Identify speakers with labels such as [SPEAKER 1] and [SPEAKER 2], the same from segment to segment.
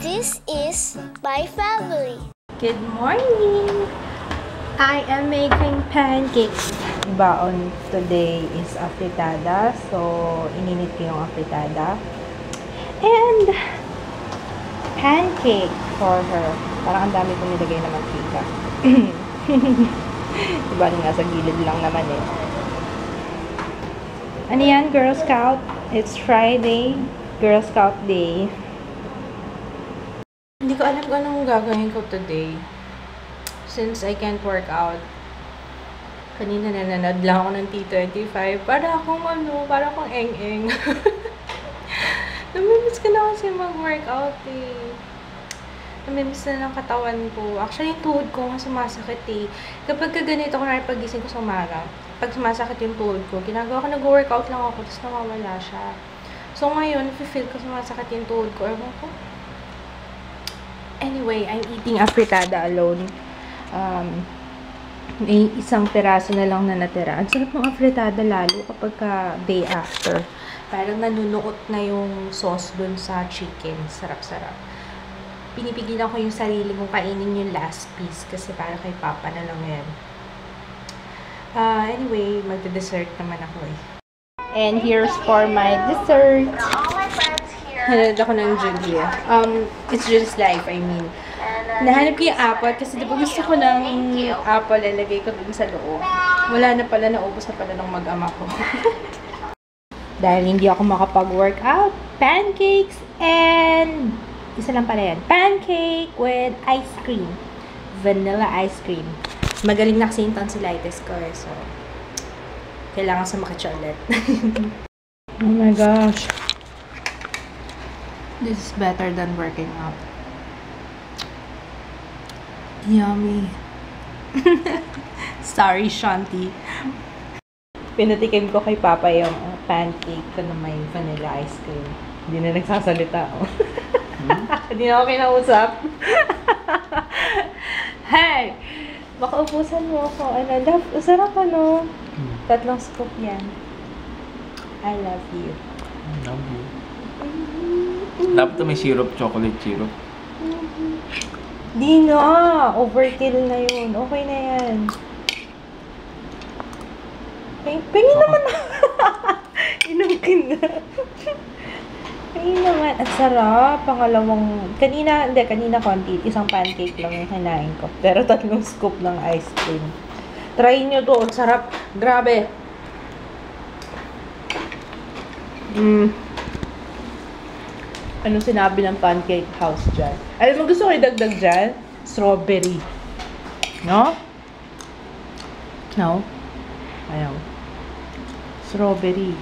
[SPEAKER 1] This is my family.
[SPEAKER 2] Good morning! I am making pancakes. Baon today is afritada. So, ininit ko yung afritada. And pancake for her. Parang ang dami kong nilagay na mantika. Diba nga sa gilid lang naman eh. Ano yan, Girl Scout? It's Friday. Girl Scout Day. Hindi ko alam kung anong gagawin ko today. Since I can't work out. Kanina nanonood lang ako ng T25. Para akong eng-eng. Namimiss ko na kasi mag-workout eh. Namimiss na ng katawan ko. Actually, yung tuhod ko nga sumasakit eh. Kapag ganito ko na pagising ko sa umaga, pag sumasakit yung tuhod ko, ginagawa ko, nag-workout lang ako, tapos nawawala siya. So ngayon, feel ko sumasakit yung tuhod ko. Ewan ko. Anyway, I'm eating afritada alone. May isang peraso na lang na natira. Ang sarap ng afritada lalo kapag day after. Parang nanunuot na yung sauce dun sa chicken. Sarap-sarap. Pinipigilan ko yung sarili kong kainin yung last piece kasi para kay Papa na lang yan. Anyway, magde-dessert naman ako eh. And here's for my dessert. Hanad ako ng Julia. It's just life, I mean. Nahanap ko yung apple kasi diba gusto ko ng apple, lalagay ko dun sa loob. Wala na pala, naubos na pala ng mag-ama ko. Dahil hindi ako makapag-workout, pancakes and isa lang pala yan. Pancake with ice cream. Vanilla ice cream. Magaling na kasi yung tonsillitis ko eh, so kailangan sumakit ulit. Oh my gosh. This is better than working out. Yummy. Sorry, Shanti. Pinatikim ko kay Papa yung pancake ko na may vanilla ice cream. Hindi na nagsasalita. Oh. Hindi na ako kinausap. Hey! Baka ubusan mo ako. Ano, sarap ano? 3 scoop yan. I love you.
[SPEAKER 3] I love you. Dapat may syrup, chocolate syrup.
[SPEAKER 2] Di na! Overkill na yun. Okay na yan. Pingin naman na. Inungkin na. Pingin naman. At sarap. Pangalawang... Kanina konti. Isang pancake lang yung hinain ko. Pero 3 scoop ng ice cream. Try nyo to. Ang sarap. Grabe. Ano sinabi ng pancake house dyan? Alam mo, gusto ko idagdag dyan? Strawberry. No? No? Ayaw. Strawberry.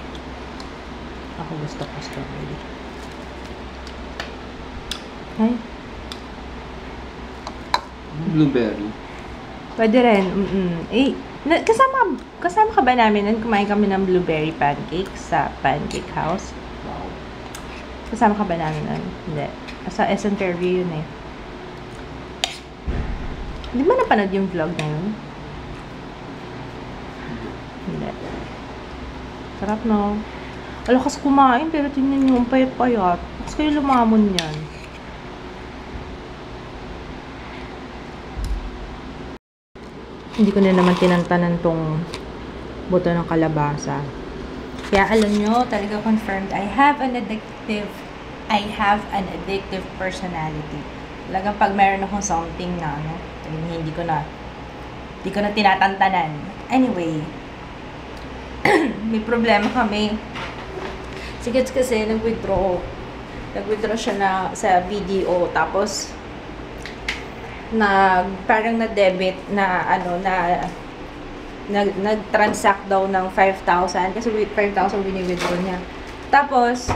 [SPEAKER 2] Ako gusto ko strawberry. Ay.
[SPEAKER 3] Blueberry.
[SPEAKER 2] Pwede rin. Eh, kasama ka ba namin nun? Kumain kami ng blueberry pancake sa pancake house. Kasama ka ba namin nun? Hindi. Sa SM Fairview yun eh. Hindi ba napanood yung vlog na yun? Hindi. Sarap no? Alakas kumain pero tingnan nyo, ang payat-payat. Tapos kayo lumamon yan. Hindi ko na naman tinantanan tong buto ng kalabasa. Kaya alam nyo, talaga confirmed, I have an addictive personality. Talagang pag meron akong something na, hindi ko na tinatantanan. Anyway, may problema kami. Si Kids kasi nag-withdraw siya sa BDO, tapos parang na-debit na nag-transact daw ng 5,000 kasi 5,000 wini-withdraw niya. Tapos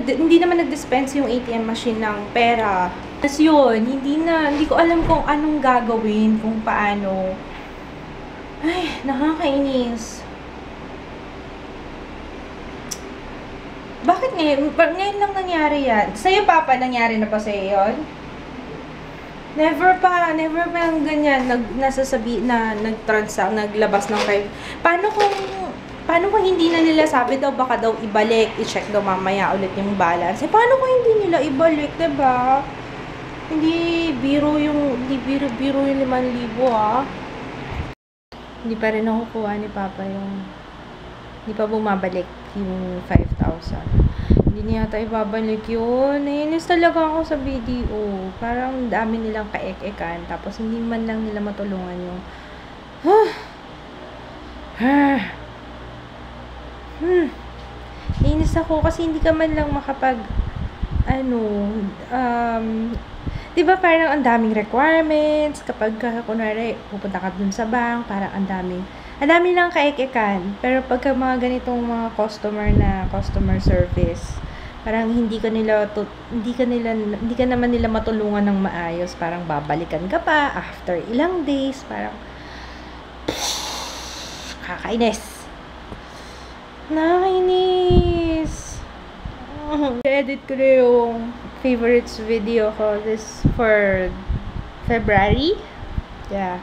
[SPEAKER 2] hindi naman nag-dispense yung ATM machine ng pera. Tapos yun, hindi ko alam kung anong gagawin, kung paano. Ay, nakakainis. Bakit ngayon lang nangyari yan? Sa'yo, Papa, nangyari na pa sa'yo yun? Never pa ganyan, naglabas ng 5. Paano paano kung hindi na nila sabi daw, baka daw ibalik, i-check daw mamaya ulit yung balance. Eh, paano kung hindi nila ibalik, diba? Hindi biro yung 5,000 ah. Hindi pa rin nakukuha ni Papa yung, hindi pa bumabalik yung 5,000. Hindi niya yata ibabalik yun. Nainis talaga ako sa video. Parang dami nilang kaek-ekan, tapos hindi man lang nila matulungan yung, Inis ako kasi hindi ka man lang makapag diba parang ang daming requirements kapag kunwari pupunta ka dun sa bank, parang ang daming lang kaek-ekan. Pero pagka mga ganitong mga customer service, parang hindi ka naman nila matulungan ng maayos. Parang babalikan ka pa after ilang days, parang kakainis. Nakakainis. I-edit ko na yung favorites video ko this for February. Yeah.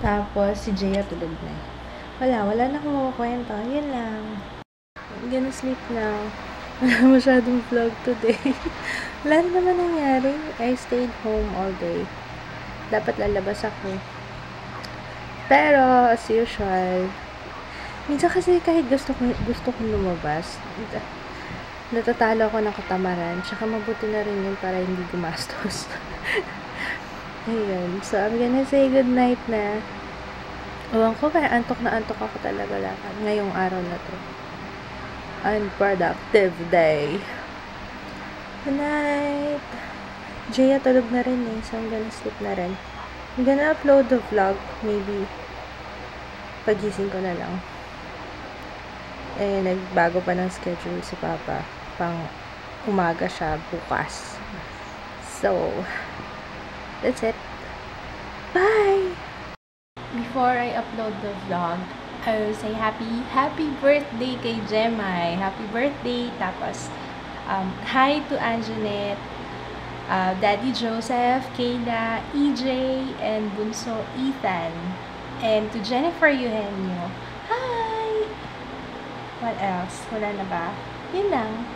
[SPEAKER 2] Tapos si Jaya tulog na. Wala na akong kwento. Yun lang. I'm gonna sleep now. Wala masyadong vlog today. Wala naman nangyari. I stayed home all day. Dapat lalabas ako. Pero as usual, minsan kasi kahit gusto kong lumabas, natatalo ako ng katamaran. Tsaka mabuti na rin yun para hindi gumastos. Ayun. So, I'm gonna say good night na. Ewan ko, kaya antok ako talaga ngayong araw na to. Unproductive day. Good night. Jaya tulog na rin eh. So, I'm gonna sleep na rin. I'm gonna upload the vlog. Maybe pagising ko na lang. Eh, nagbago pa ng schedule si Papa. Pang umaga siya bukas. So, that's it. Bye! Before I upload the vlog, I will say happy birthday kay Jemai. Happy birthday! Tapos, hi to Anjanette, Daddy Joseph, Kayla, EJ, and Bunso Ethan. And to Jennifer Eugenio. Hi! What else? Wala na ba? Yun lang.